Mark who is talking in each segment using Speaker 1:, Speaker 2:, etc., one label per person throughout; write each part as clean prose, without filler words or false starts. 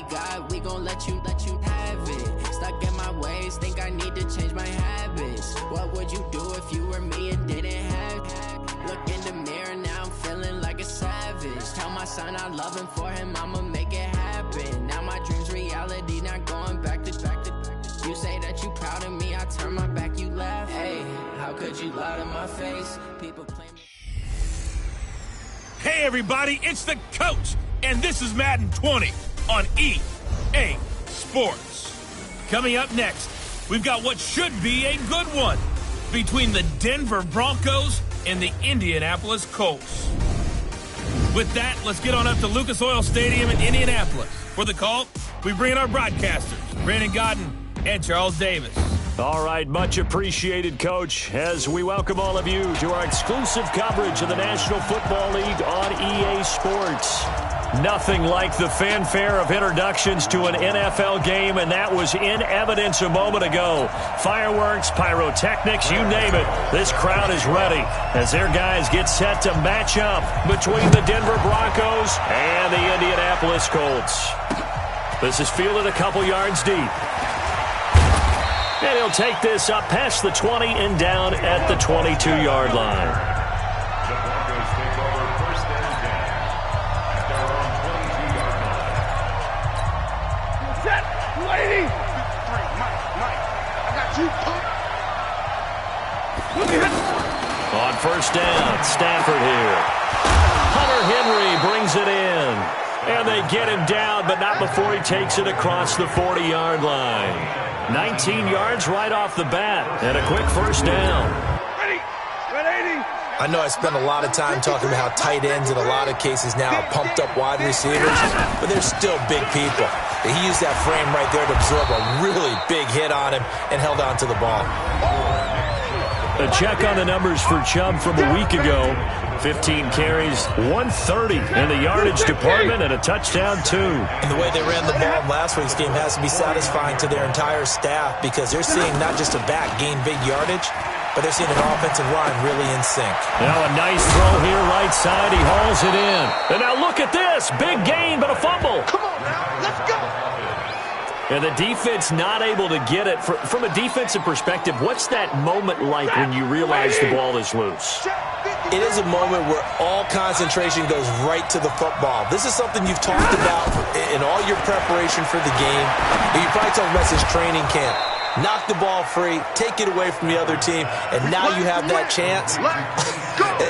Speaker 1: we got, we gon' let you have it. Stuck in my ways, think I need to change my habits. What would you do if you were me and didn't have it? Look in the mirror, now I'm feeling like a savage. Tell my son I love him, for him I'ma make it happen. Now my dream's reality, not going back to. You say that you proud of me, I turn my back, you laugh. Hey, how could you lie to my face? People play me.
Speaker 2: Hey everybody, it's the coach, and this is Madden 20 on EA Sports. Coming up next, we've got what should be a good one between the Denver Broncos and the Indianapolis Colts. With that, let's get on up to Lucas Oil Stadium in Indianapolis. For the call, we bring in our broadcasters, Brandon Godden and Charles Davis.
Speaker 3: All right, much appreciated, Coach, as we welcome all of you to our exclusive coverage of the National Football League on EA Sports. Nothing like the fanfare of introductions to an NFL game, and that was in evidence a moment ago. Fireworks, pyrotechnics, you name it. This crowd is ready as their guys get set to match up between the Denver Broncos and the Indianapolis Colts. This is fielded a couple yards deep. And he'll take this up past the 20 and down at the 22-yard line.
Speaker 4: The Broncos take over first and 10 at their own 22-yard line.
Speaker 5: Set, lady! Mike, I got you.
Speaker 3: On first down, Stafford here. Hunter Henry brings it in. And they get him down, but not before he takes it across the 40-yard line. 19 yards right off the bat, and a quick first down.
Speaker 5: Ready, 180.
Speaker 6: I know I spent a lot of time talking about how tight ends in a lot of cases now are pumped up wide receivers, but they're still big people. He used that frame right there to absorb a really big hit on him and held on to the ball.
Speaker 3: A check on the numbers for Chubb from a week ago. 15 carries, 130 in the yardage department, and a touchdown, too.
Speaker 6: And the way they ran the ball in last week's game has to be satisfying to their entire staff because they're seeing not just a back gain big yardage, but they're seeing an offensive line really in sync.
Speaker 3: Now a nice throw here, right side. He hauls it in. And now look at this. Big gain, but a fumble.
Speaker 5: Come on now, let's go.
Speaker 3: And the defense not able to get it. From a defensive perspective, what's that moment like when you realize the ball is loose?
Speaker 6: It is a moment where all concentration goes right to the football. This is something you've talked about in all your preparation for the game. You probably talked about this training camp. Knock the ball free, take it away from the other team, and now you have that chance.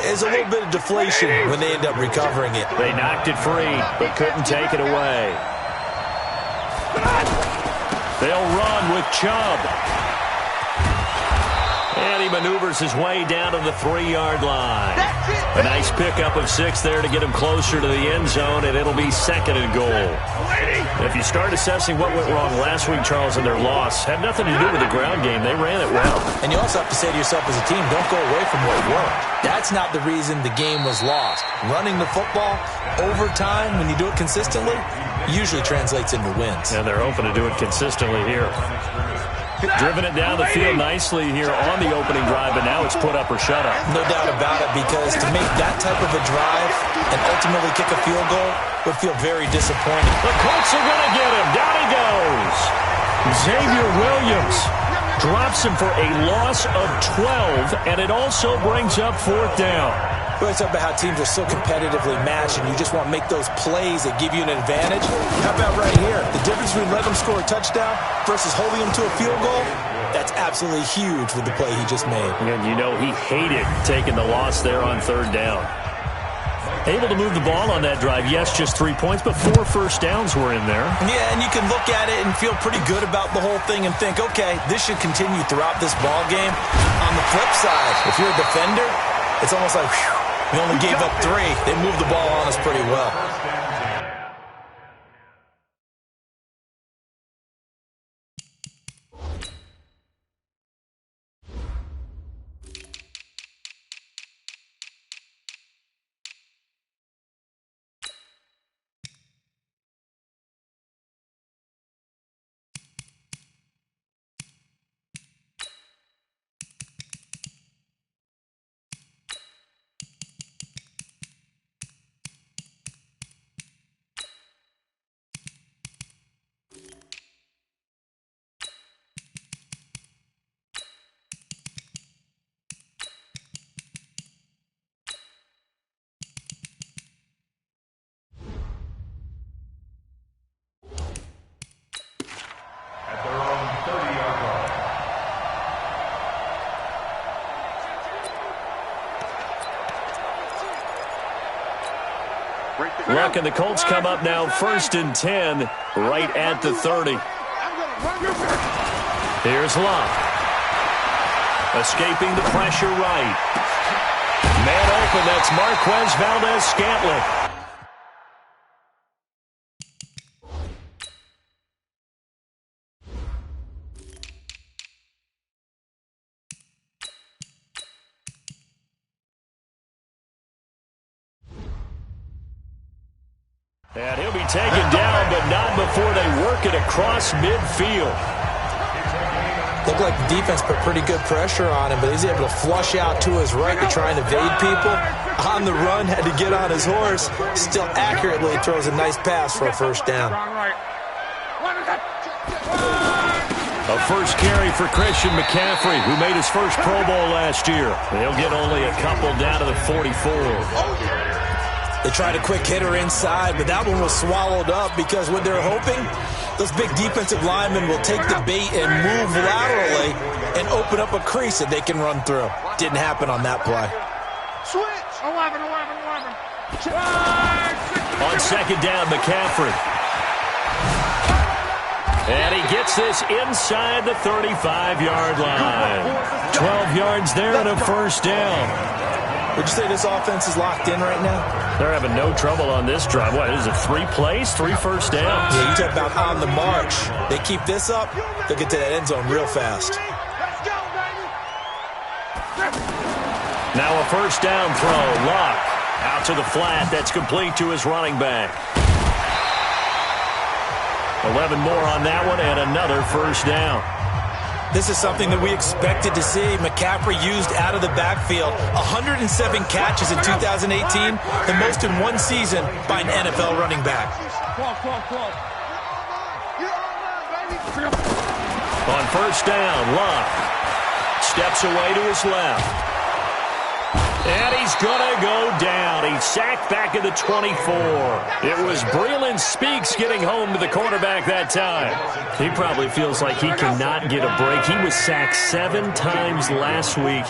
Speaker 6: There's a little bit of deflation when they end up recovering it.
Speaker 3: They knocked it free, but couldn't take it away. They'll run with Chubb. And he maneuvers his way down to the 3-yard line. A nice pickup of 6 there to get him closer to the end zone, and it'll be 2nd and goal. If you start assessing what went wrong last week, Charles, in their loss, had nothing to do with the ground game. They ran it well.
Speaker 6: And you also have to say to yourself as a team, don't go away from what worked. That's not the reason the game was lost. Running the football over time, when you do it consistently, usually translates into wins.
Speaker 3: And they're hoping to do it consistently here. Driven it down the field nicely here on the opening drive, but now it's put up or shut up.
Speaker 6: No doubt about it, because to make that type of a drive and ultimately kick a field goal would feel very disappointing.
Speaker 3: The Colts are going to get him. Down he goes. Xavier Williams drops him for a loss of 12, and it also brings up 4th down.
Speaker 6: We always talk about how teams are so competitively matched, and you just want to make those plays that give you an advantage. How about right here? The difference between letting them score a touchdown versus holding them to a field goal, that's absolutely huge with the play he just made.
Speaker 3: And you know he hated taking the loss there on 3rd down. Able to move the ball on that drive. Yes, just 3 points, but 4 first downs were in there.
Speaker 6: Yeah, and you can look at it and feel pretty good about the whole thing and think, okay, this should continue throughout this ball game. On the flip side, if you're a defender, it's almost like, whew, we only gave up 3. They moved the ball on us pretty well.
Speaker 3: Look, and the Colts come up now 1st and 10 right at the 30. Here's Love. Escaping the pressure right. Man open, that's Marquez Valdez-Scantling. And he'll be taken down, but not before they work it across midfield.
Speaker 6: Looked like the defense put pretty good pressure on him, but he's able to flush out to his right to try and evade people. On the run, had to get on his horse. Still accurately throws a nice pass for a first down.
Speaker 3: A first carry for Christian McCaffrey, who made his first Pro Bowl last year. He'll get only a couple down to the 44.
Speaker 6: They tried a quick hitter inside, but that one was swallowed up because what they're hoping, those big defensive linemen will take the bait and move laterally and open up a crease that they can run through. Didn't happen on that play.
Speaker 5: Switch. 11.
Speaker 3: On second down, McCaffrey. And he gets this inside the 35-yard line. 12 yards there and a first down.
Speaker 6: Would you say this offense is locked in right now?
Speaker 3: They're having no trouble on this drive. What is it, 3 plays, 3 first downs?
Speaker 6: Yeah, you talk about on the march. They keep this up, they'll get to that end zone real fast.
Speaker 3: Now a first down throw. Luck out to the flat. That's complete to his running back. 11 more on that one and another first down.
Speaker 6: This is something that we expected to see. McCaffrey used out of the backfield. 107 catches in 2018, the most in one season by an NFL running back.
Speaker 3: On first down, Luck steps away to his left. And he's going to go down. He's sacked back at the 24. It was Breeland Speaks getting home to the quarterback that time. He probably feels like he cannot get a break. He was sacked 7 times last week.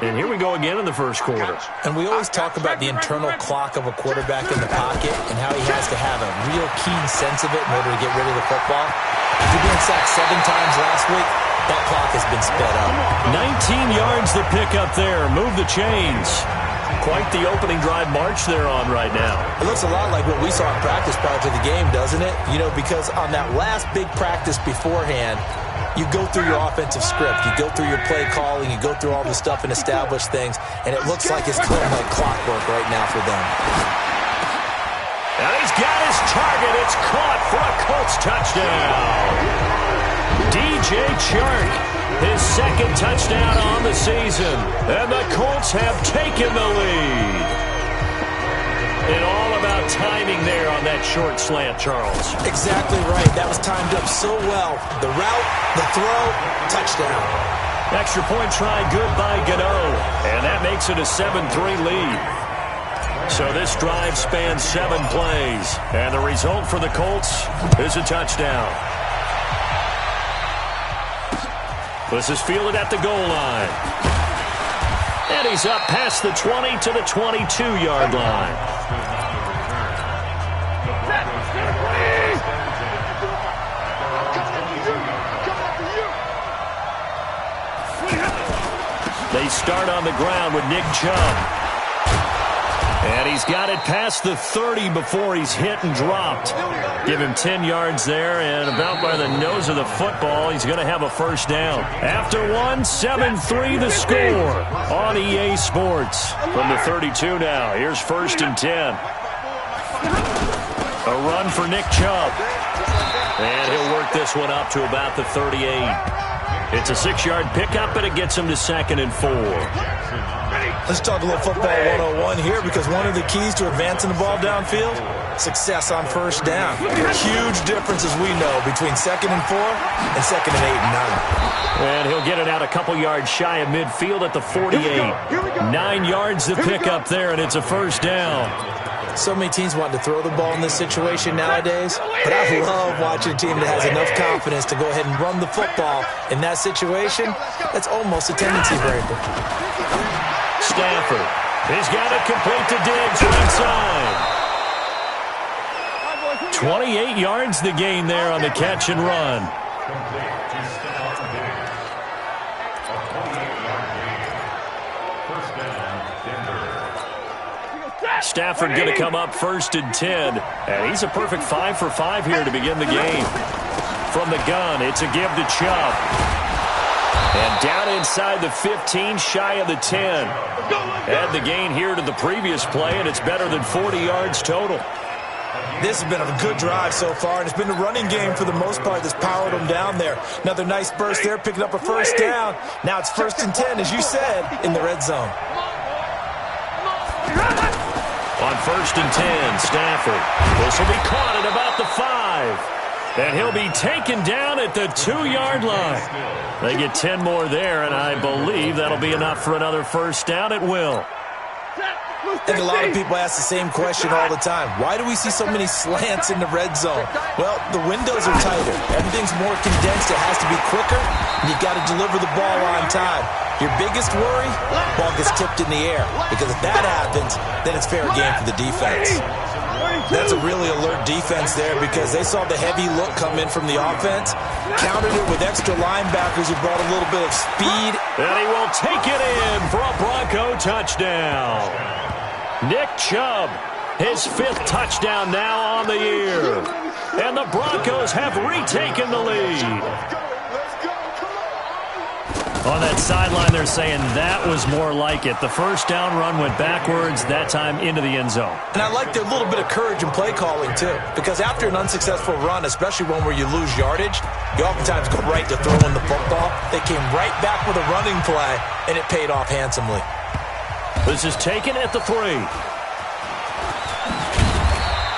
Speaker 3: And here we go again in the first quarter.
Speaker 6: And we always talk about the internal clock of a quarterback in the pocket and how he has to have a real keen sense of it in order to get rid of the football. After being sacked 7 times last week, that clock has been sped up.
Speaker 3: 19 yards to pick up there. Move the chains. Quite the opening drive march they're on right now.
Speaker 6: It looks a lot like what we saw in practice prior to the game, doesn't it? You know, because on that last big practice beforehand, you go through your offensive script. You go through your play calling. You go through all the stuff and establish things. And it looks like it's going like clockwork right now for them.
Speaker 3: And he's got his target. It's caught for a Colts touchdown. DJ Chark, his second touchdown on the season. And the Colts have taken the lead. And all about timing there on that short slant, Charles.
Speaker 6: Exactly right. That was timed up so well. The route, the throw, touchdown.
Speaker 3: Extra point try, good by Gano. And that makes it a 7-3 lead. So this drive spans 7 plays. And the result for the Colts is a touchdown. This is fielded at the goal line. And he's up past the 20 to the 22-yard line. They start on the ground with Nick Chubb. And he's got it past the 30 before he's hit and dropped. Give him 10 yards there, and about by the nose of the football, he's going to have a first down. After one, 7-3 the score on EA Sports. From the 32 now, here's 1st and 10. A run for Nick Chubb. And he'll work this one up to about the 38. It's a 6-yard pickup, and it gets him to 2nd and 4.
Speaker 6: Let's talk a little football 101 here, because one of the keys to advancing the ball downfield, success on first down. Huge difference, as we know, between 2nd and 4 and 2nd and 8 and 9.
Speaker 3: And he'll get it out a couple yards shy of midfield at the 48. 9 yards to pick up there, and it's a first down.
Speaker 6: So many teams want to throw the ball in this situation nowadays, but I love watching a team that has enough confidence to go ahead and run the football in that situation. That's almost a tendency breaker. Stafford,
Speaker 3: he's got it complete to Diggs right side. 28 yards the gain there on the catch and run.
Speaker 4: Complete to Stephon Diggs. A 28-yard gain. First down, Denver.
Speaker 3: Stafford going to come up 1st and 10. And he's a perfect 5 for 5 here to begin the game. From the gun, it's a give to Chubb. And down inside the 15, shy of the 10. Add the gain here to the previous play, and it's better than 40 yards total.
Speaker 6: This has been a good drive so far, and it's been the running game for the most part that's powered them down there. Another nice burst there, picking up a first down. Now it's 1st and 10, as you said, in the red zone.
Speaker 3: On 1st and 10, Stafford. This will be caught at about the 5. And he'll be taken down at the 2-yard line. They get 10 more there, and I believe that'll be enough for another first down at will.
Speaker 6: I think a lot of people ask the same question all the time. Why do we see so many slants in the red zone? Well, the windows are tighter. Everything's more condensed. It has to be quicker, and you've got to deliver the ball on time. Your biggest worry? Ball gets tipped in the air. Because if that happens, then it's fair game for the defense. That's a really alert defense there because they saw the heavy look come in from the offense, countered it with extra linebackers who brought a little bit of speed.
Speaker 3: And he will take it in for a Bronco touchdown. Nick Chubb, his 5th touchdown now on the year. And the Broncos have retaken the lead. On that sideline, they're saying that was more like it. The first down run went backwards, that time into the end zone.
Speaker 6: And I like their little bit of courage in play calling, too. Because after an unsuccessful run, especially one where you lose yardage, you oftentimes go right to throwing the football. They came right back with a running play, and it paid off handsomely.
Speaker 3: This is taken at the 3.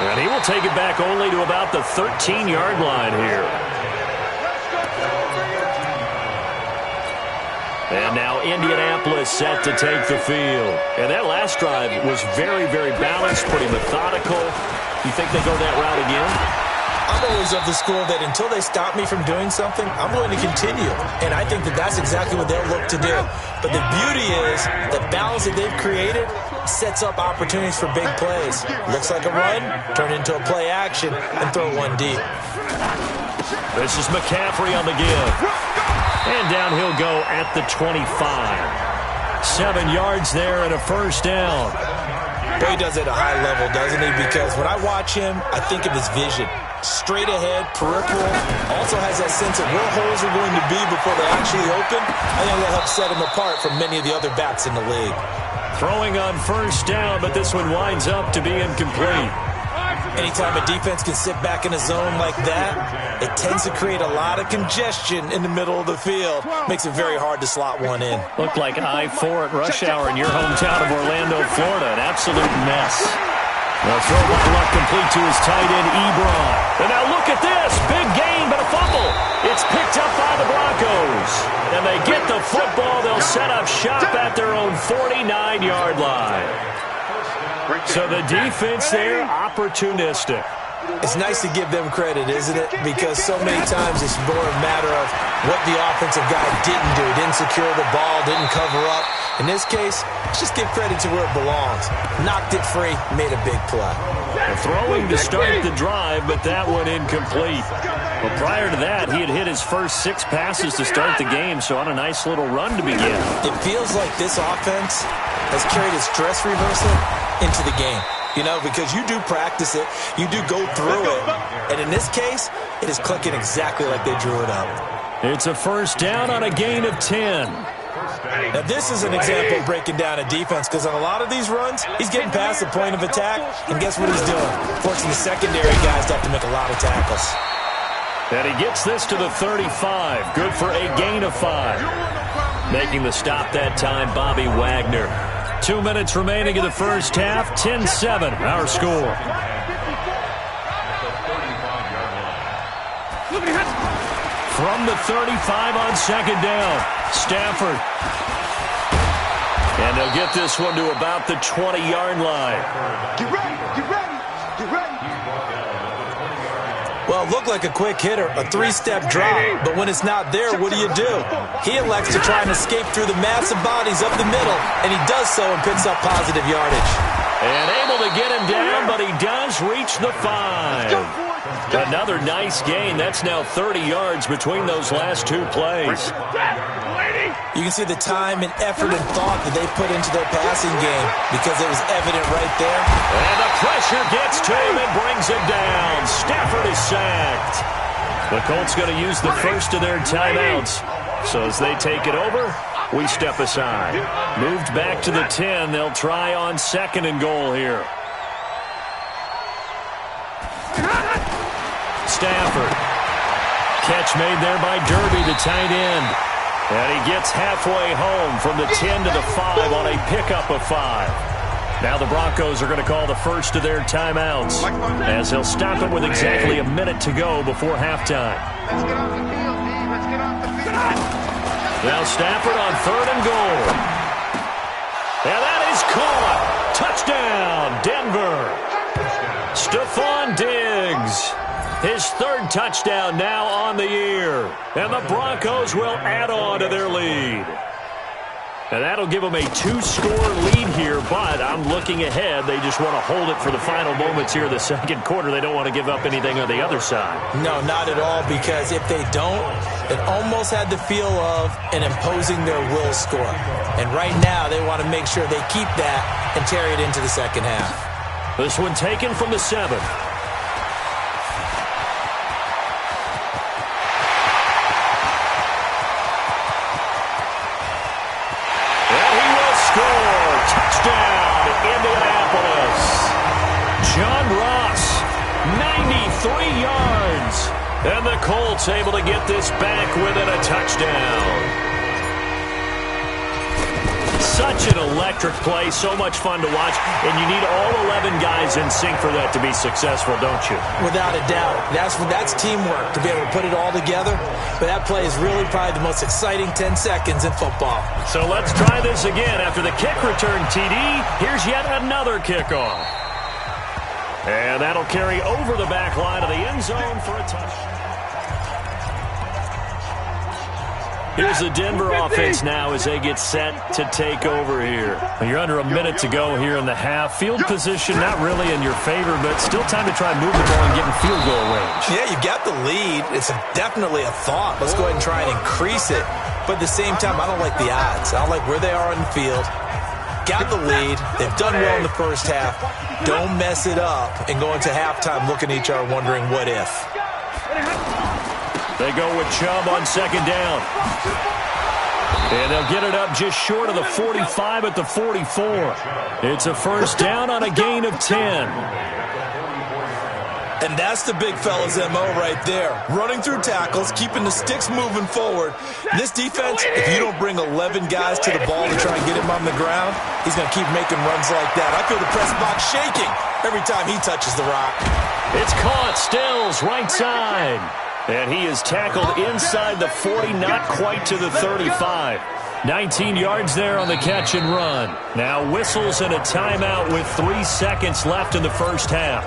Speaker 3: And he will take it back only to about the 13-yard line here. And now Indianapolis set to take the field. And that last drive was very, very balanced, pretty methodical. You think they go that route again?
Speaker 6: I'm always of the school that until they stop me from doing something, I'm going to continue. And I think that that's exactly what they'll look to do. But the beauty is the balance that they've created sets up opportunities for big plays. Looks like a run, turn into a play action, and throw one deep.
Speaker 3: This is McCaffrey on the give. And down he'll go at the 25. 7 yards there and a first down.
Speaker 6: He does it at a high level, doesn't he? Because when I watch him, I think of his vision. Straight ahead, peripheral. Also has that sense of where holes are going to be before they actually open. I think that'll help set him apart from many of the other backs in the league.
Speaker 3: Throwing on first down, but this one winds up to be incomplete.
Speaker 6: Anytime a defense can sit back in a zone like that, it tends to create a lot of congestion in the middle of the field. Makes it very hard to slot one in.
Speaker 3: Looked like I-4 at rush hour in your hometown of Orlando, Florida. An absolute mess. The throw by Luck complete to his tight end, Ebron. And now look at this. Big gain, but a fumble. It's picked up by the Broncos. And they get the football. They'll set up shop at their own 49-yard line. So the defense there, opportunistic.
Speaker 6: It's nice to give them credit, isn't it? Because so many times it's more a matter of what the offensive guy didn't do. Didn't secure the ball, didn't cover up. In this case, let's just give credit to where it belongs. Knocked it free, made a big play.
Speaker 3: Throwing to start the drive, but that one incomplete. Well, prior to that, he had hit his first 6 passes to start the game, so on a nice little run to begin.
Speaker 6: It feels like this offense has carried its stress reversal into the game. You know, because you do practice it, you do go through it, and in this case, it is clicking exactly like they drew it up.
Speaker 3: It's a first down on a gain of 10.
Speaker 6: Now, this is an example of breaking down a defense, because on a lot of these runs, he's getting past the point of attack, and guess what he's doing? Forcing the secondary guys to have to make a lot of tackles.
Speaker 3: And he gets this to the 35. Good for a gain of 5. Making the stop that time, Bobby Wagner. 2 minutes remaining in the first half. 10-7, our score. From the 35 on second down, Stafford. And they'll get this one to about the 20-yard line.
Speaker 5: Get ready, get ready, get ready.
Speaker 6: Well, it looked like a quick hitter, a 3-step drop, but when it's not there, what do? He elects to try and escape through the massive bodies up the middle, and he does so and picks up positive yardage.
Speaker 3: And able to get him down, but he does reach the 5. another nice gain. That's now 30 yards between those last two plays.
Speaker 6: You can see the time and effort and thought that they put into their passing game because it was evident right there.
Speaker 3: And the pressure gets to him and brings him down. Stafford is sacked. The Colts going to use the first of their timeouts. So as they take it over, we step aside. Moved back to the 10. They'll try on 2nd and goal here. Stafford. Catch made there by Derby, the tight end. And he gets halfway home from the 10 to the 5 on a pickup of 5. Now the Broncos are going to call the first of their timeouts as they'll stop it with exactly a minute to go before halftime.
Speaker 5: Let's get off the field, D. Let's get off the field.
Speaker 3: Now Stafford on 3rd and goal. And that is caught. Touchdown, Denver. Stephon Diggs. His 3rd touchdown now on the year. And the Broncos will add on to their lead. And that'll give them a 2-score lead here, but I'm looking ahead. They just want to hold it for the final moments here of the 2nd quarter. They don't want to give up anything on the other side.
Speaker 6: No, not at all, because if they don't, it almost had the feel of an imposing their will score. And right now, they want to make sure they keep that and carry it into the second half.
Speaker 3: This one taken from the 7. Touchdown, Indianapolis. John Ross, 93 yards. And the Colts able to get this back within a touchdown. Such an electric play, so much fun to watch, and you need all 11 guys in sync for that to be successful, don't you?
Speaker 6: Without a doubt. That's teamwork, to be able to put it all together. But that play is really probably the most exciting 10 seconds in football.
Speaker 3: So let's try this again. After the kick return TD, here's yet another kickoff. And that'll carry over the back line of the end zone for a touchdown. Here's the Denver offense now as they get set to take over here. You're under a minute to go here in the half. Field position not really in your favor, but still time to try and move the ball and get in field goal range.
Speaker 6: Yeah, you got the lead. It's definitely a thought. Let's go ahead and try and increase it. But at the same time, I don't like the odds. I don't like where they are on the field. Got the lead. They've done well in the first half. Don't mess it up and go into halftime looking at each other wondering what if.
Speaker 3: They go with Chubb on 2nd down. And they'll get it up just short of the 45 at the 44. It's a first down on a gain of 10.
Speaker 6: And that's the big fella's MO right there. Running through tackles, keeping the sticks moving forward. This defense, if you don't bring 11 guys to the ball to try and get him on the ground, he's going to keep making runs like that. I feel the press box shaking every time he touches the rock.
Speaker 3: It's caught. Stills, right side. And he is tackled inside the 40, not quite to the 35. 19 yards there on the catch and run. Now whistles and a timeout with 3 seconds left in the first half.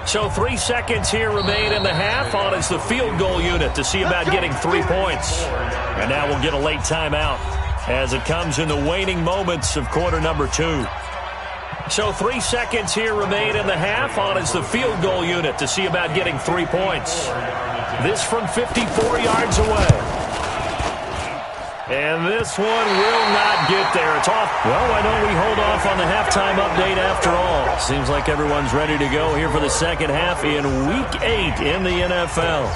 Speaker 3: So 3 seconds here remain in the half on as the field goal unit to see about getting 3 points. And now we'll get a late timeout as it comes in the waning moments of quarter number 2. So 3 seconds here remain in the half on as the field goal unit to see about getting 3 points. This from 54 yards away. And this one will not get there. It's off. Well, why don't we hold off on the halftime update after all? Seems like everyone's ready to go here for the second half in Week 8 in the NFL.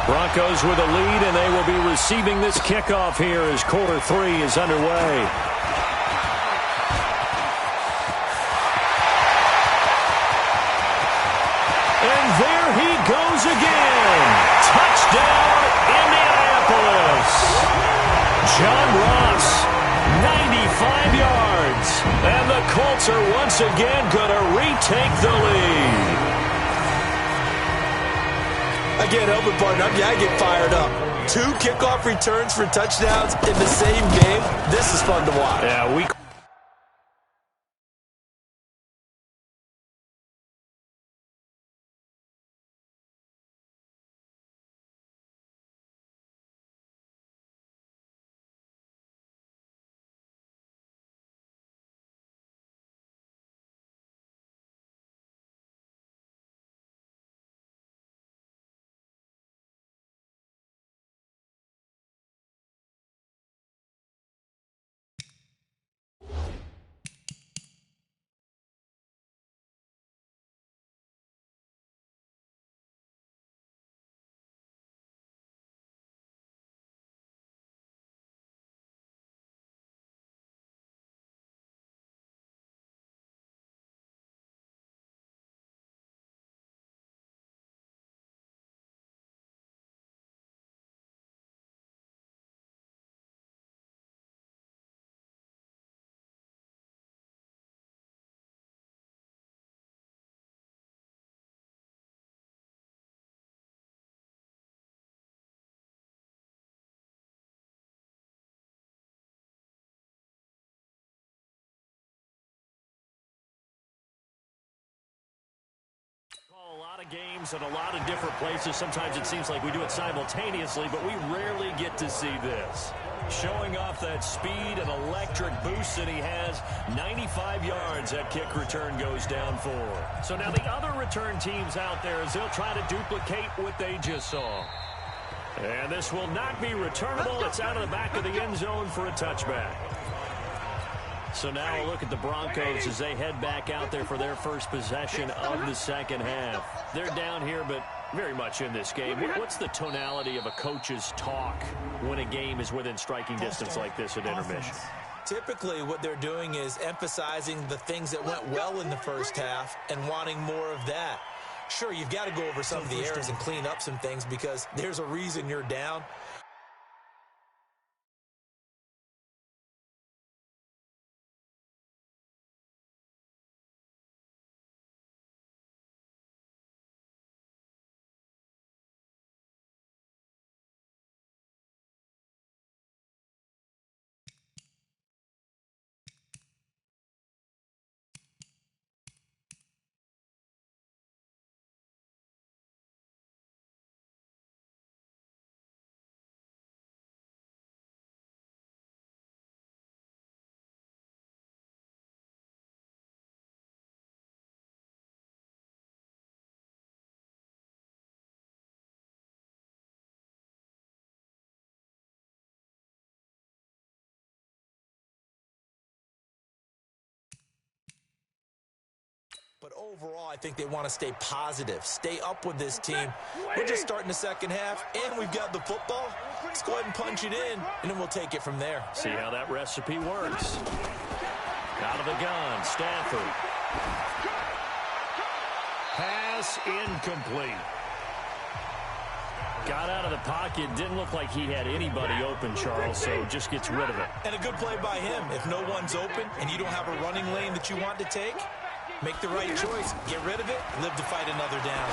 Speaker 3: Broncos with a lead, and they will be receiving this kickoff here as quarter 3 is underway. And there he goes again. Touchdown, Indianapolis. John Ross, 95 yards. And the Colts are once again going to retake the lead.
Speaker 6: Again, open partner, I get fired up. 2 kickoff returns for touchdowns in the same game. This is fun to watch.
Speaker 3: Yeah, we lot of games in a lot of different places. Sometimes it seems like we do it simultaneously, but we rarely get to see this. Showing off that speed and electric boost that he has. 95 yards that kick return goes down for. So now the other return teams out there as they'll try to duplicate what they just saw. And this will not be returnable. It's out of the back of the end zone for a touchback. So now a look at the Broncos as they head back out there for their first possession of the second half. They're down here, but very much in this game. What's the tonality of a coach's talk when a game is within striking distance like this at intermission?
Speaker 6: Typically, what they're doing is emphasizing the things that went well in the first half and wanting more of that. Sure, you've got to go over some of the errors and clean up some things because there's a reason you're down. But overall, I think they want to stay positive, stay up with this team. We're just starting the second half, and we've got the football. Let's go ahead and punch it in, and then we'll take it from there.
Speaker 3: See how that recipe works. Out of the gun, Stafford. Pass incomplete. Got out of the pocket. Didn't look like he had anybody open, Charles, so just gets rid of it.
Speaker 6: And a good play by him. If no one's open and you don't have a running lane that you want to take, make the right choice. Get rid of it. Live to fight another down.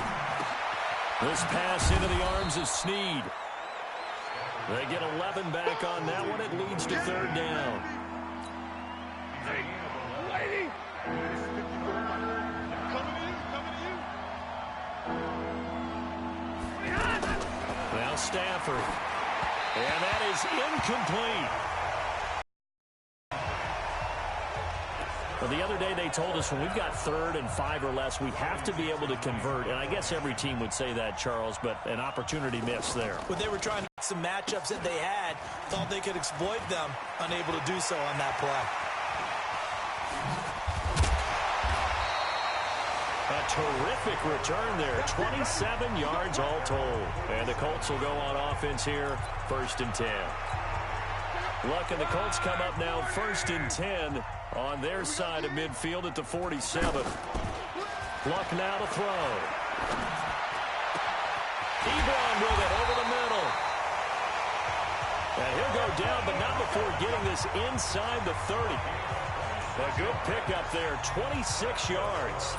Speaker 3: This pass into the arms of Snead. They get 11 back on that one. It leads to third down. Now Stafford. And that is incomplete. Well, the other day they told us when we've got 3rd and 5 or less, we have to be able to convert. And I guess every team would say that, Charles, but an opportunity missed there.
Speaker 6: When they were trying to get some matchups that they had, thought they could exploit them, unable to do so on that play.
Speaker 3: A terrific return there. 27 yards all told. And the Colts will go on offense here, 1st and 10. Luck and the Colts come up now 1st and 10 on their side of midfield at the 47. Luck now to throw. Ebron with it over the middle. And he'll go down, but not before getting this inside the 30. A good pickup there, 26 yards.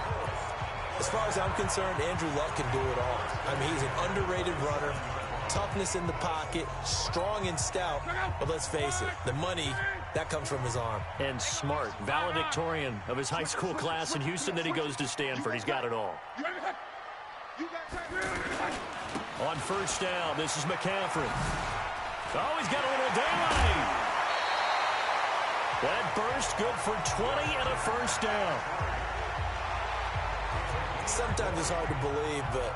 Speaker 6: As far as I'm concerned, Andrew Luck can do it all. I mean, he's an underrated runner. Toughness in the pocket, strong and stout. But let's face it, the money, that comes from his arm.
Speaker 3: And smart, valedictorian of his high school class in Houston. Then he goes to Stanford. He's got it all. On 1st down, this is McCaffrey. Oh, he's got a little daylight. That burst good for 20 and a 1st down.
Speaker 6: Sometimes it's hard to believe, but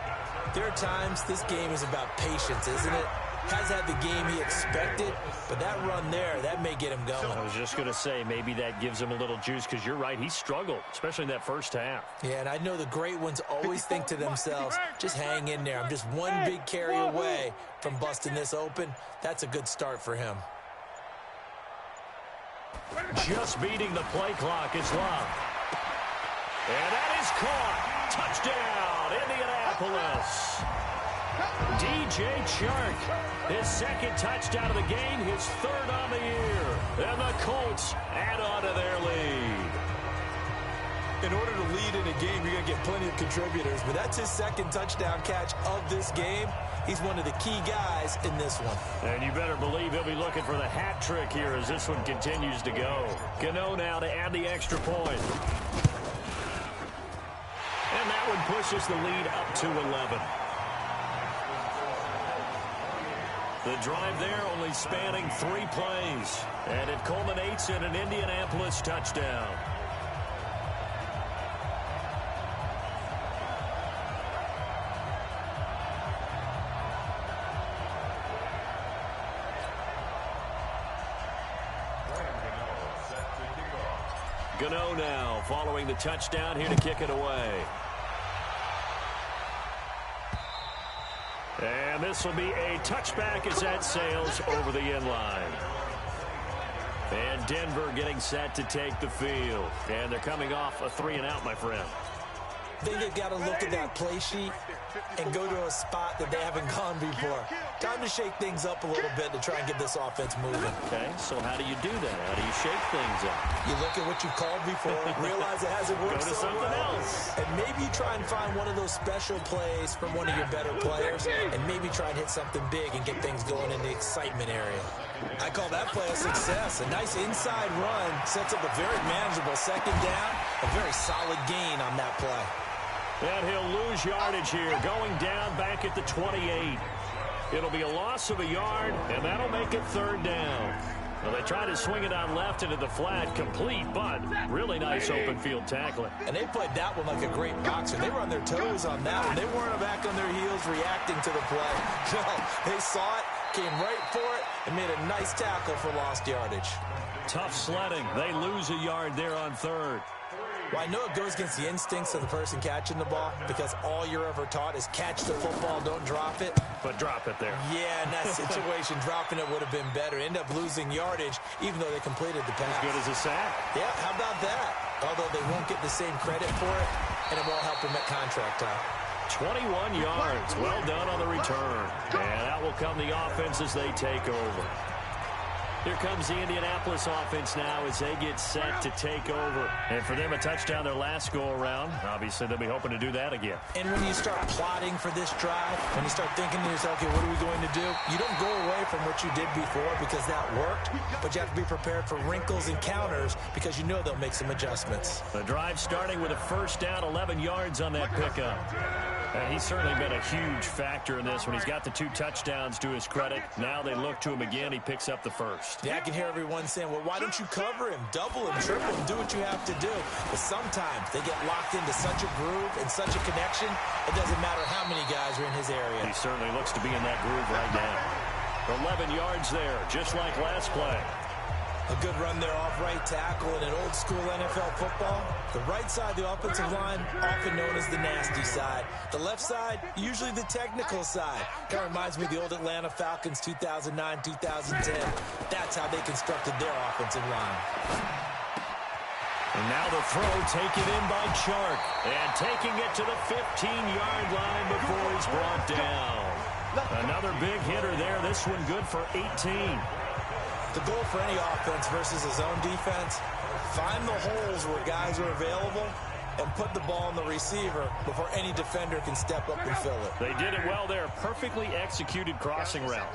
Speaker 6: there are times this game is about patience, isn't it? Has had the game he expected, but that run there, that may get him going.
Speaker 3: I was just going to say, maybe that gives him a little juice, because you're right, he struggled, especially in that 1st half.
Speaker 6: Yeah, and I know the great ones always think to themselves, just hang in there. I'm just one big carry away from busting this open. That's a good start for him.
Speaker 3: Just beating the play clock is Love. And that is caught. Touchdown, Indianapolis. DJ Chark, his 2nd touchdown of the game, his 3rd on the year. And the Colts add on to their lead.
Speaker 6: In order to lead in a game, you're going to get plenty of contributors, but that's his 2nd touchdown catch of this game. He's one of the key guys in this one.
Speaker 3: And you better believe he'll be looking for the hat trick here as this one continues to go. Gano now to add the extra point. And that that one pushes the lead up to 11. The drive there only spanning 3 plays, and it culminates in an Indianapolis touchdown. Gano now following the touchdown here to kick it away. And this will be a touchback as that sails over the end line. And Denver getting set to take the field. And they're coming off a 3-and-out, my friend.
Speaker 6: I think they've got to look at that play sheet and go to a spot that they haven't gone before. Time to shake things up a little bit to try and get this offense moving.
Speaker 3: Okay, so how do you do that? How do you shake things up?
Speaker 6: You look at what you've called before, realize it hasn't worked
Speaker 3: Go to
Speaker 6: so
Speaker 3: something
Speaker 6: well,
Speaker 3: else.
Speaker 6: and maybe you try and find one of those special plays from one of your better players, and maybe try and hit something big and get things going in the excitement area. I call that play a success. A nice inside run sets up a very manageable second down, a very solid gain on that play.
Speaker 3: And he'll lose yardage here, going down back at the 28. It'll be a loss of a yard, and that'll make it 3rd down. Well, they try to swing it on left into the flat, complete, but really nice open field tackling.
Speaker 6: And they played that one like a great boxer. They were on their toes on that one. They weren't back on their heels reacting to the play. No, they saw it, came right for it, and made a nice tackle for lost yardage.
Speaker 3: Tough sledding. They lose a yard there on 3rd.
Speaker 6: Well, I know it goes against the instincts of the person catching the ball because all you're ever taught is catch the football, don't drop it.
Speaker 3: But drop it there.
Speaker 6: Yeah, in that situation, dropping it would have been better. End up losing yardage, even though they completed the pass.
Speaker 3: As good as a sack.
Speaker 6: Yeah, how about that? Although they won't get the same credit for it, and it won't help them at contract time.
Speaker 3: 21 yards. Well done on the return. And that will come the offense as they take over. Here comes the Indianapolis offense now as they get set to take over. And for them, a touchdown their last go-around. Obviously, they'll be hoping to do that again.
Speaker 6: And when you start plotting for this drive, when you start thinking to yourself, okay, what are we going to do? You don't go away from what you did before because that worked, but you have to be prepared for wrinkles and counters because you know they'll make some adjustments.
Speaker 3: The drive starting with a 1st down, 11 yards on that pickup. And he's certainly been a huge factor in this when he's got the 2 touchdowns to his credit. Now they look to him again. He picks up the 1st.
Speaker 6: Yeah, I can hear everyone saying, well, why don't you cover him, double him, triple him, do what you have to do. But sometimes they get locked into such a groove and such a connection, it doesn't matter how many guys are in his area.
Speaker 3: He certainly looks to be in that groove right now. 11 yards there, just like last play.
Speaker 6: A good run there off right tackle in an old-school NFL football. The right side of the offensive line, often known as the nasty side. The left side, usually the technical side. Kind of reminds me of the old Atlanta Falcons 2009, 2010. That's how they constructed their offensive line.
Speaker 3: And now the throw taken in by Chark. And taking it to the 15-yard line before he's brought down. Another big hitter there. This one good for 18.
Speaker 6: The goal for any offense versus his own defense, find the holes where guys are available and put the ball on the receiver before any defender can step up and fill it.
Speaker 3: They did it well there. Perfectly executed crossing route.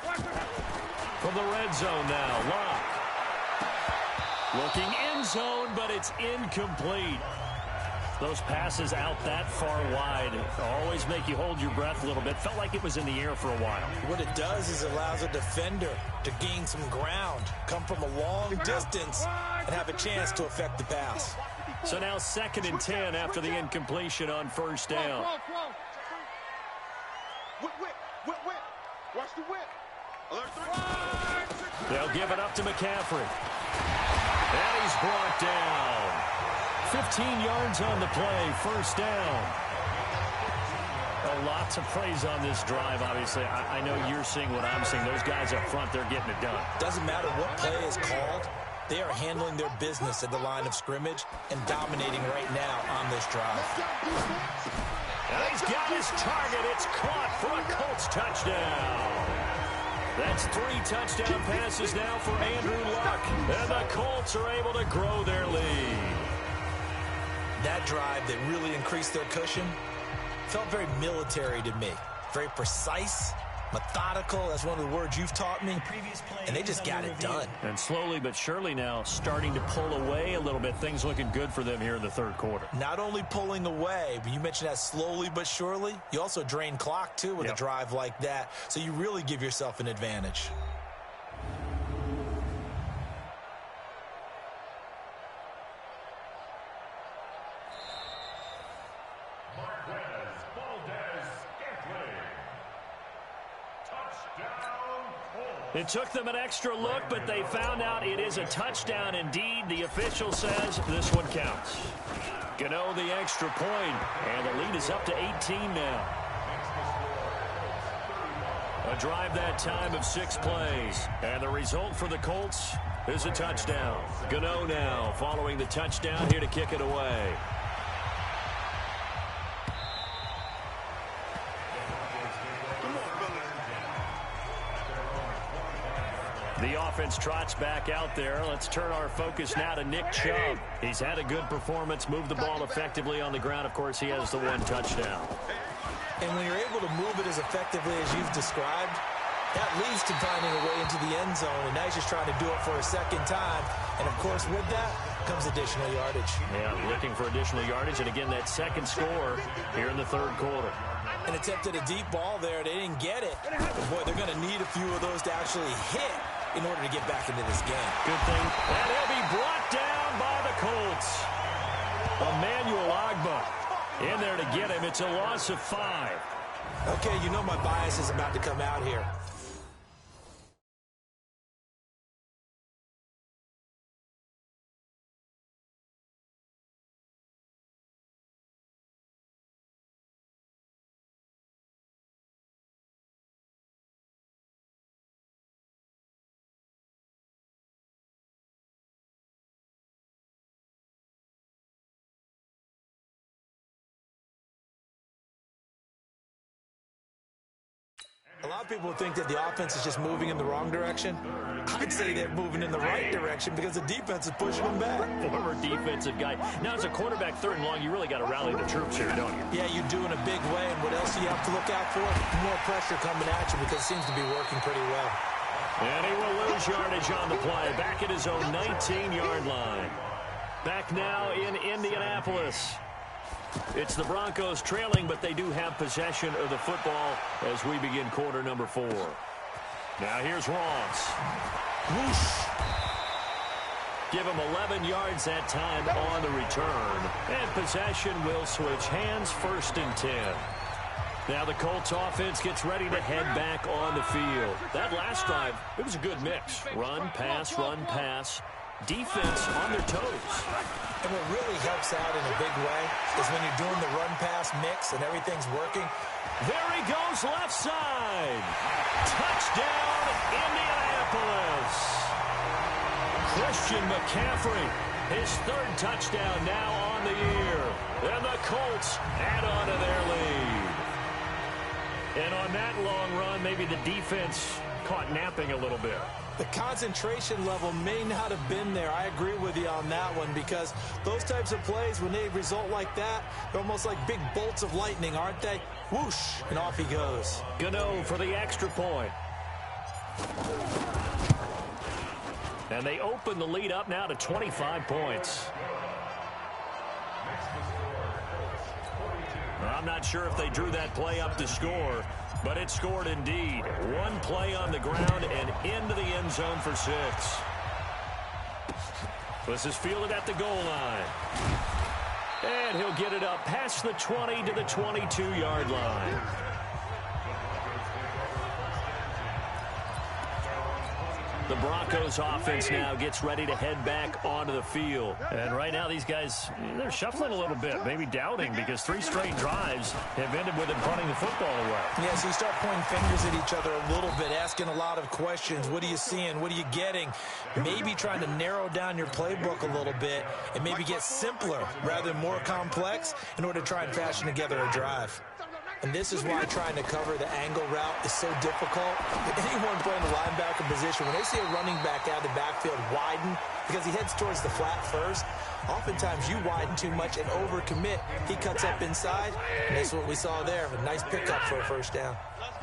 Speaker 3: From the red zone now, Locke. Looking end zone, but it's incomplete. Those passes out that far wide always make you hold your breath a little bit. Felt like it was in the air for a while.
Speaker 6: What it does is it allows a defender to gain some ground, come from a long distance, and have a chance to affect the pass.
Speaker 3: So now 2nd and 10 after the incompletion on 1st down.
Speaker 5: Watch the whip.
Speaker 3: They'll give it up to McCaffrey. And he's brought down. 15 yards on the play, 1st down. Lots of praise on this drive, obviously. I know you're seeing what I'm seeing. Those guys up front, they're getting it done.
Speaker 6: Doesn't matter what play is called. They are handling their business at the line of scrimmage and dominating right now on this drive.
Speaker 3: And he's got his target. It's caught for a Colts touchdown. That's 3 touchdown passes now for Andrew Luck. And the Colts are able to grow their lead.
Speaker 6: That drive that really increased their cushion felt very military to me. Very precise, methodical. That's one of the words you've taught me. And they just got it done.
Speaker 3: And slowly but surely now starting to pull away a little bit. Things looking good for them here in the third quarter.
Speaker 6: Not only pulling away, but you mentioned that slowly but surely. You also drain clock, too, with a drive like that. So you really give yourself an advantage.
Speaker 3: It took them an extra look, but they found out it is a touchdown indeed. The official says this one counts. Gano the extra point, and the lead is up to 18 now. A drive that time of 6 plays, and the result for the Colts is a touchdown. Gano now following the touchdown here to kick it away. The offense trots back out there. Let's turn our focus now to Nick Chubb. He's had a good performance, moved the ball effectively on the ground. Of course, he has the 1 touchdown.
Speaker 6: And when you're able to move it as effectively as you've described, that leads to finding a way into the end zone. And now he's just trying to do it for a second time. And, of course, with that comes additional yardage. Yeah,
Speaker 3: looking for additional yardage. And, again, that second score here in the third quarter.
Speaker 6: And attempted a deep ball there. They didn't get it. But, boy, they're going to need a few of those to actually hit in order to get back into this game.
Speaker 3: Good thing. And he'll be brought down by the Colts. Emmanuel Ogbah in there to get him. It's a loss of 5.
Speaker 6: Okay, you know my bias is about to come out here. A lot of people think that the offense is just moving in the wrong direction. I'd say they're moving in the right direction because the defense is pushing them back.
Speaker 3: Former defensive guy. Now, as a quarterback, 3rd and long, you really got to rally the troops here, don't you?
Speaker 6: Yeah, you do in a big way. And what else do you have to look out for? More pressure coming at you because it seems to be working pretty well.
Speaker 3: And he will lose yardage on the play. Back at his own 19-yard line. Back now in Indianapolis. It's the Broncos trailing, but they do have possession of the football as we begin quarter number 4. Now here's Ross. Whoosh. Give him 11 yards that time on the return. And possession will switch hands, 1st and 10. Now the Colts offense gets ready to head back on the field. That last drive, it was a good mix. Run, pass. Defense on their toes.
Speaker 6: And what really helps out in a big way is when you're doing the run-pass mix and everything's working.
Speaker 3: There he goes, left side. Touchdown, Indianapolis. Christian McCaffrey, his 3rd touchdown now on the year. And the Colts add on to their lead. And on that long run, maybe the defense caught napping a little bit.
Speaker 6: The concentration level may not have been there. I agree with you on that one because those types of plays, when they result like that, they're almost like big bolts of lightning, aren't they? Whoosh, and off he goes.
Speaker 3: Gano for the extra point. And they open the lead up now to 25 points. I'm not sure if they drew that play up to score, but it scored indeed. 1 play on the ground and into the end zone for 6. This is fielded at the goal line. And he'll get it up past the 20 to the 22-yard line. The Broncos offense now gets ready to head back onto the field. And right now these guys, they're shuffling a little bit, maybe doubting because 3 straight drives have ended with them punting the football away.
Speaker 6: Yeah, so you start pointing fingers at each other a little bit, asking a lot of questions. What are you seeing? What are you getting? Maybe trying to narrow down your playbook a little bit and maybe get simpler rather than more complex in order to try and fashion together a drive. And this is why trying to cover the angle route is so difficult. Anyone playing the linebacker position, when they see a running back out of the backfield widen because he heads towards the flat first, oftentimes you widen too much and overcommit. He cuts up inside, and that's what we saw there. A nice pickup for a 1st down.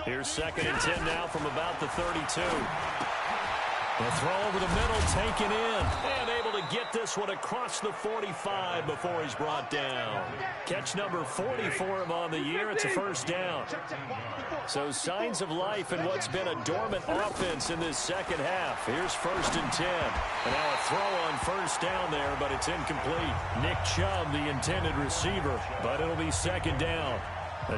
Speaker 3: Here's 2nd and 10 now from about the 32. The throw over the middle, taken in, and able to get this one across the 45 before he's brought down. Catch number 40 for him on the year. It's a first down. So signs of life in what's been a dormant offense in this second half. Here's 1st and 10. And now a throw on first down there, but it's incomplete. Nick Chubb, the intended receiver, but it'll be 2nd down.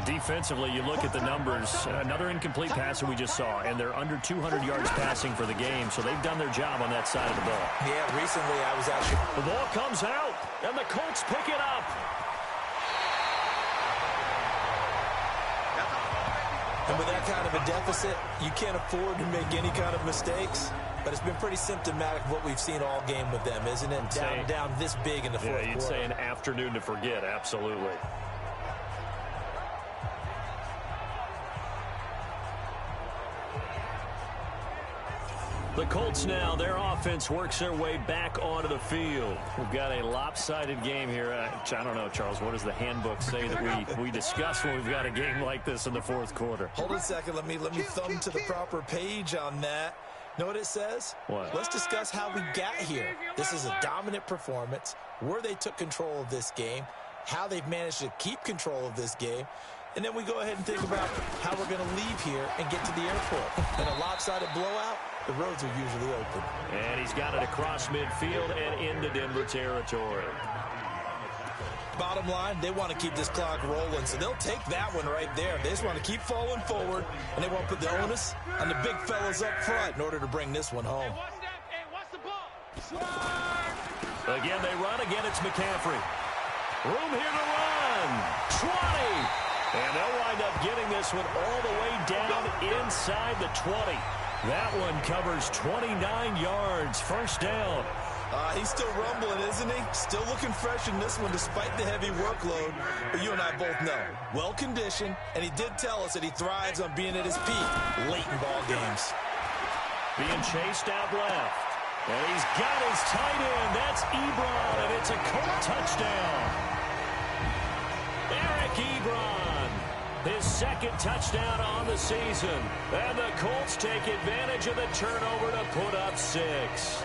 Speaker 3: Defensively, you look at the numbers. Another incomplete passer we just saw, and they're under 200 yards passing for the game, so they've done their job on that side of the ball.
Speaker 6: Yeah, recently I was actually...
Speaker 3: The ball comes out, and the Colts pick it up.
Speaker 6: And with that kind of a deficit, you can't afford to make any kind of mistakes. But it's been pretty symptomatic of what we've seen all game with them, isn't it? Down this big in the fourth quarter.
Speaker 3: You'd say an afternoon to forget, absolutely. The Colts now, their offense works their way back onto the field. We've got a lopsided game here. I don't know, Charles, what does the handbook say that we discuss when we've got a game like this in the fourth quarter?
Speaker 6: Hold on a second. Let me thumb to the proper page on that. Know what it says?
Speaker 3: What?
Speaker 6: Let's discuss how we got here. This is a dominant performance, where they took control of this game, how they've managed to keep control of this game, and then we go ahead and think about how we're going to leave here and get to the airport. In a lopsided blowout, the roads are usually open.
Speaker 3: And he's got it across midfield and into Denver territory.
Speaker 6: Bottom line, they want to keep this clock rolling, so they'll take that one right there. They just want to keep falling forward, and they want to put the onus on the big fellas up front in order to bring this one home.
Speaker 3: Again, they run. Again, it's McCaffrey. Room here to run. 20. And they'll wind up getting this one all the way down inside the 20. That one covers 29 yards. First down.
Speaker 6: He's still rumbling, isn't he? Still looking fresh in this one despite the heavy workload. But you and I both know, well-conditioned, and he did tell us that he thrives on being at his peak late in ball games.
Speaker 3: Being chased out left. And he's got his tight end. That's Ebron, and it's a Colt touchdown. Eric Ebron, his 2nd touchdown on the season. And the Colts take advantage of the turnover to put up 6.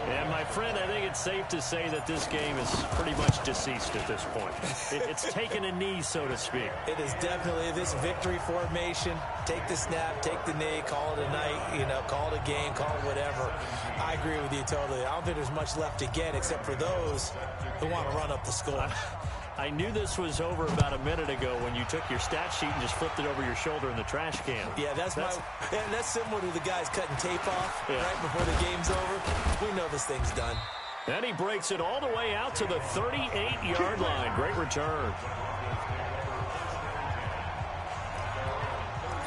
Speaker 3: And, my friend, I think it's safe to say that this game is pretty much deceased at this point. It's taken a knee, so to speak.
Speaker 6: It is definitely this victory formation. Take the snap, take the knee, call it a night, call it a game, call it whatever. I agree with you totally. I don't think there's much left to get except for those who want to run up the score.
Speaker 3: I knew this was over about a minute ago when you took your stat sheet and just flipped it over your shoulder in the trash can.
Speaker 6: Yeah, that's similar to the guys cutting tape off right before the game's over. We know this thing's done.
Speaker 3: And he breaks it all the way out to the 38-yard line. Great return.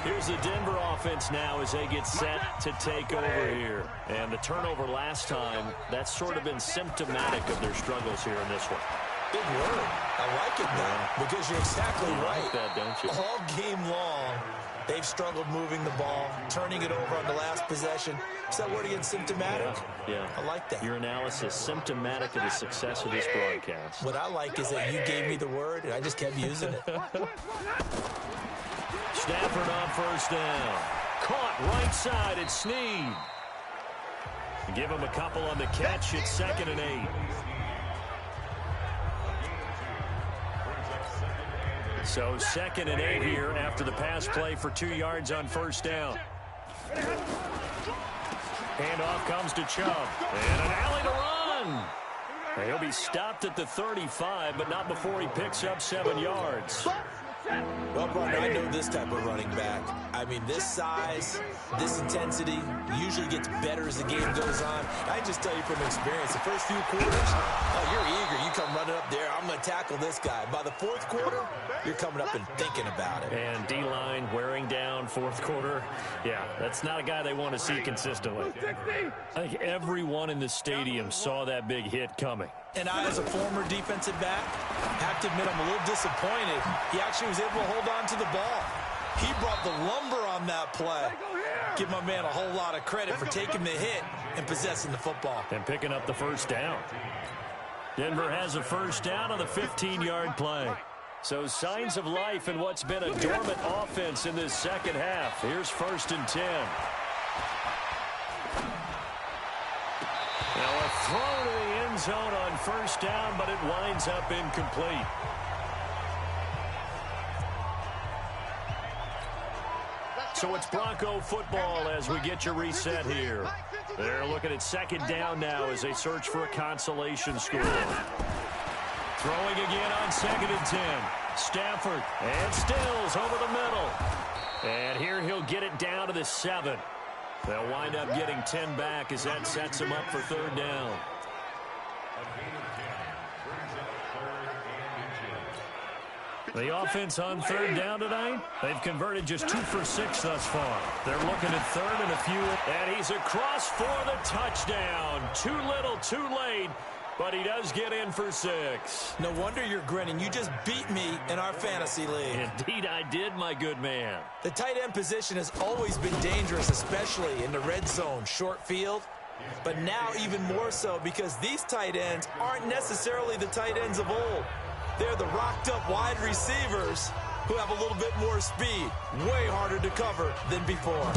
Speaker 3: Here's the Denver offense now as they get set to take over here. And the turnover last time, that's sort of been symptomatic of their struggles here in this one.
Speaker 6: Big word. I like it now because you're exactly right.
Speaker 3: Like that, don't you?
Speaker 6: All game long, they've struggled moving the ball, turning it over on the last possession. Is that word again, symptomatic?
Speaker 3: Yeah.
Speaker 6: I like that.
Speaker 3: Your analysis, symptomatic of the success of this broadcast.
Speaker 6: What I like is that you gave me the word, and I just kept using it.
Speaker 3: Stafford on first down. Caught right side. It's Snead. Give him a couple on the catch. It's 2nd and 8. So 2nd and 8 here after the pass play for 2 yards on first down. Handoff comes to Chubb. And an alley to run. And he'll be stopped at the 35, but not before he picks up 7 yards.
Speaker 6: Well, partner, I know this type of running back. I mean, this size, this intensity usually gets better as the game goes on. I just tell you from experience, the first few quarters, you're eager. You come running up there, I'm going to tackle this guy. By the fourth quarter, you're coming up and thinking about it.
Speaker 3: And D-line wearing down fourth quarter. Yeah, that's not a guy they want to see consistently. I think everyone in the stadium saw that big hit coming.
Speaker 6: And I, as a former defensive back, have to admit I'm a little disappointed. He actually was able to hold on to the ball. He brought the lumber on that play. Give my man a whole lot of credit for taking the hit and possessing the football.
Speaker 3: And picking up the first down. Denver has a first down on the 15-yard play. So signs of life in what's been a dormant offense in this second half. Here's 1st and 10. Now a throw to the end zone on 1st down, but it winds up incomplete. So it's Bronco football as we get your reset here. They're looking at 2nd down now as they search for a consolation score. Throwing again on 2nd and 10. Stafford and Stills over the middle. And here he'll get it down to the 7. They'll wind up getting 10 back as that sets him up for 3rd down. The offense on 3rd down tonight, they've converted just 2 for 6 thus far. They're looking at 3rd and a few. And he's across for the touchdown. Too little, too late. But he does get in for 6.
Speaker 6: No wonder you're grinning. You just beat me in our fantasy league.
Speaker 3: Indeed I did, my good man.
Speaker 6: The tight end position has always been dangerous, especially in the red zone, short field. But now even more so because these tight ends aren't necessarily the tight ends of old. They're the rocked-up wide receivers who have a little bit more speed. Way harder to cover than before.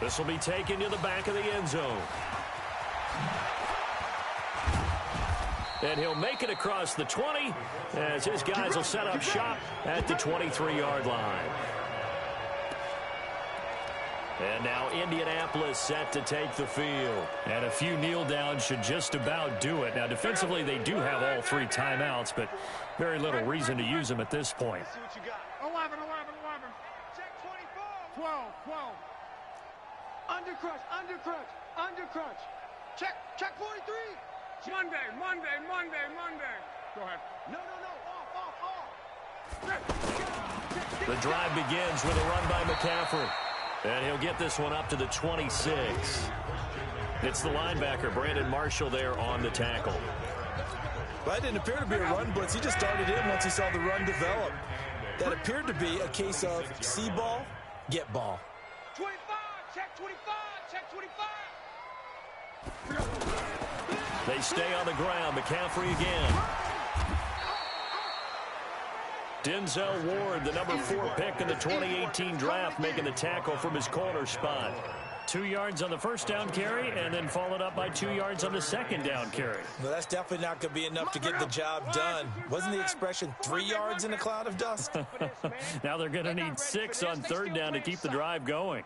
Speaker 3: This will be taken to the back of the end zone. And he'll make it across the 20 as his guys will set up shop at the 23-yard line. And now Indianapolis set to take the field. And a few kneel downs should just about do it. Now defensively they do have all 3 timeouts, but very little reason to use them at this point.
Speaker 5: 11. Check 24. 12. Undercrunch. Check 43. Monday. Go ahead. No. Off.
Speaker 3: The drive begins with a run by McCaffrey. And he'll get this one up to the 26. It's the linebacker, Brandon Marshall, there on the tackle.
Speaker 6: Well, that didn't appear to be a run blitz. He just started in once he saw the run develop. That appeared to be a case of see ball, get ball.
Speaker 5: 25. Check 25.
Speaker 3: They stay on the ground. McCaffrey again. Denzel Ward, the number 4 pick in the 2018 draft, making the tackle from his corner spot. 2 yards on the 1st down carry, and then followed up by 2 yards on the 2nd down carry.
Speaker 6: Well, that's definitely not going to be enough to get the job done. Wasn't the expression 3 yards in a cloud of dust?
Speaker 3: Now they're going to need 6 on 3rd down to keep the drive going.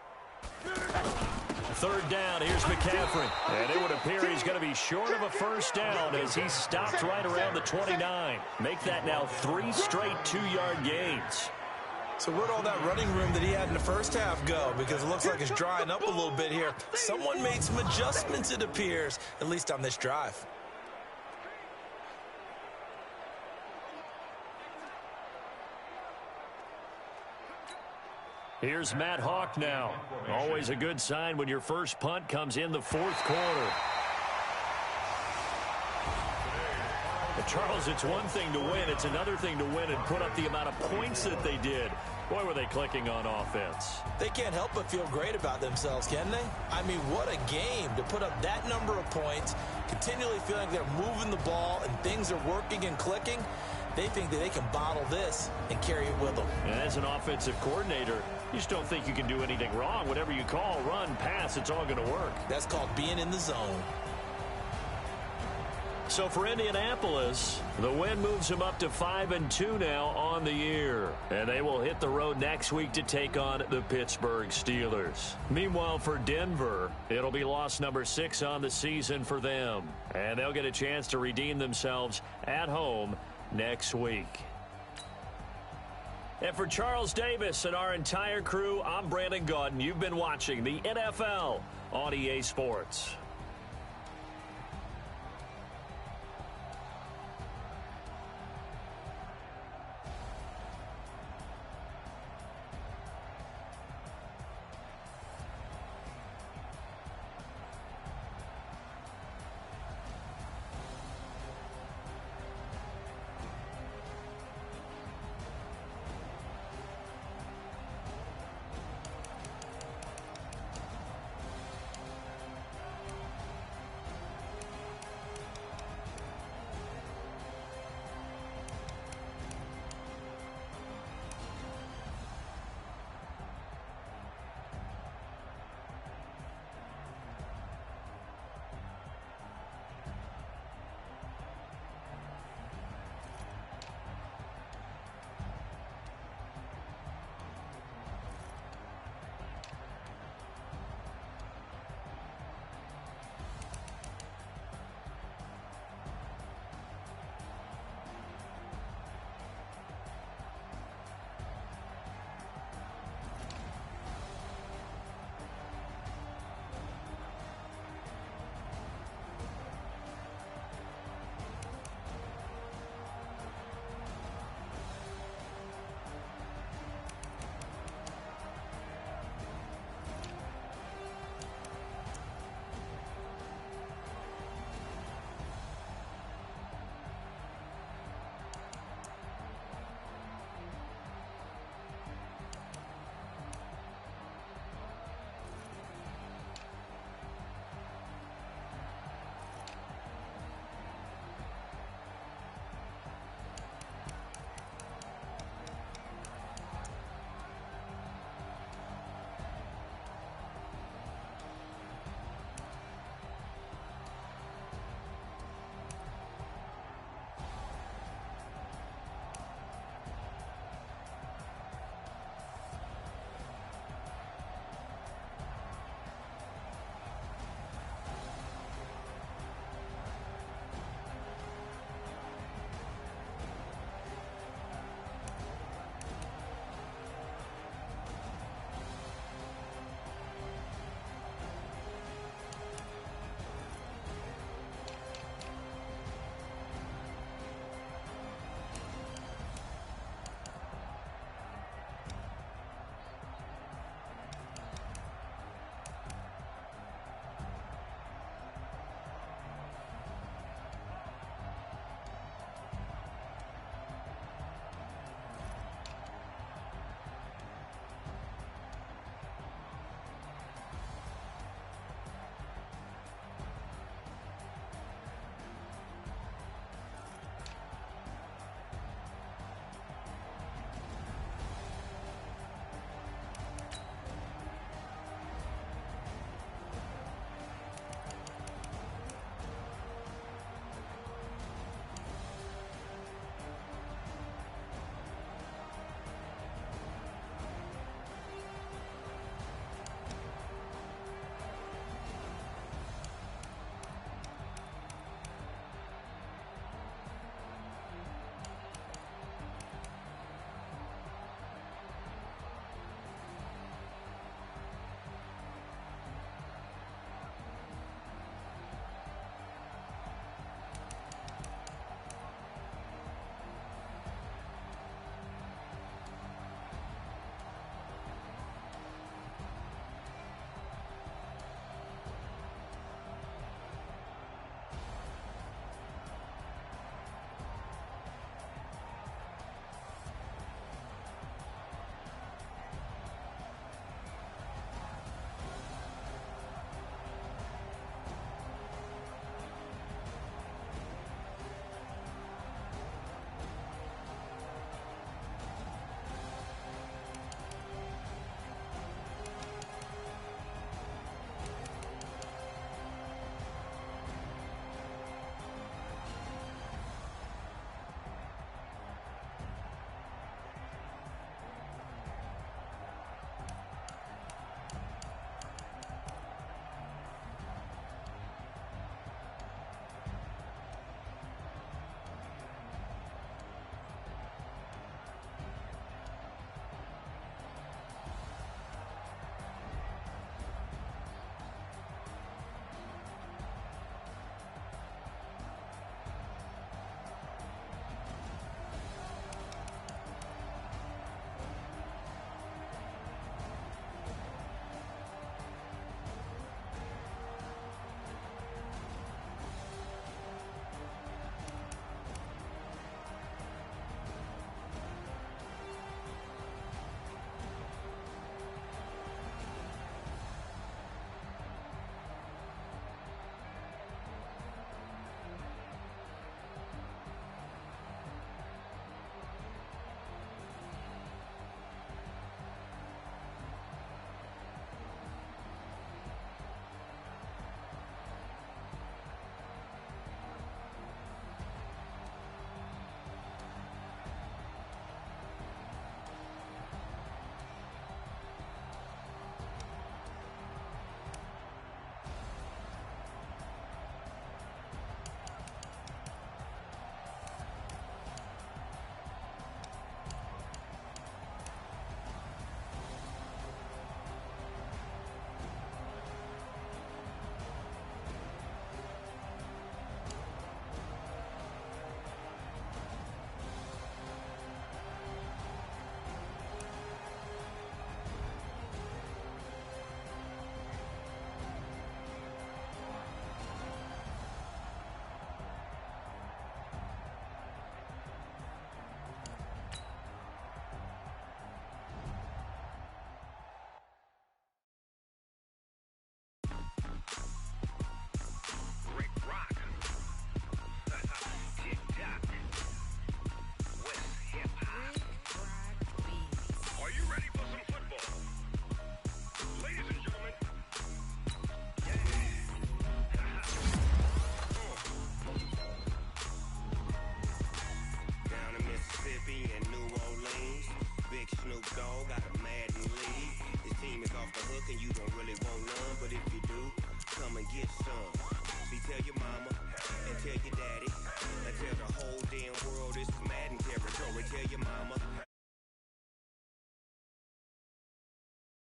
Speaker 3: 3rd down, here's McCaffrey. And it would appear he's going to be short of a 1st down as he stopped right around the 29. Make that now 3 straight 2-yard gains.
Speaker 6: So where'd all that running room that he had in the 1st half go? Because it looks like it's drying up a little bit here. Someone made some adjustments, it appears, at least on this drive.
Speaker 3: Here's Matt Hawk now. Always a good sign when your first punt comes in the 4th quarter. But Charles, it's one thing to win. It's another thing to win and put up the amount of points that they did. Boy, were they clicking on offense.
Speaker 6: They can't help but feel great about themselves, can they? I mean, what a game to put up that number of points, continually feeling like they're moving the ball and things are working and clicking. They think that they can bottle this and carry it with them.
Speaker 3: And as an offensive coordinator, you just don't think you can do anything wrong. Whatever you call, run, pass, it's all going to work.
Speaker 6: That's called being in the zone.
Speaker 3: So for Indianapolis, the win moves them up to 5-2 now on the year. And they will hit the road next week to take on the Pittsburgh Steelers. Meanwhile, for Denver, it'll be loss number 6 on the season for them. And they'll get a chance to redeem themselves at home next week. And for Charles Davis and our entire crew, I'm Brandon Gaudin. You've been watching the NFL on EA Sports.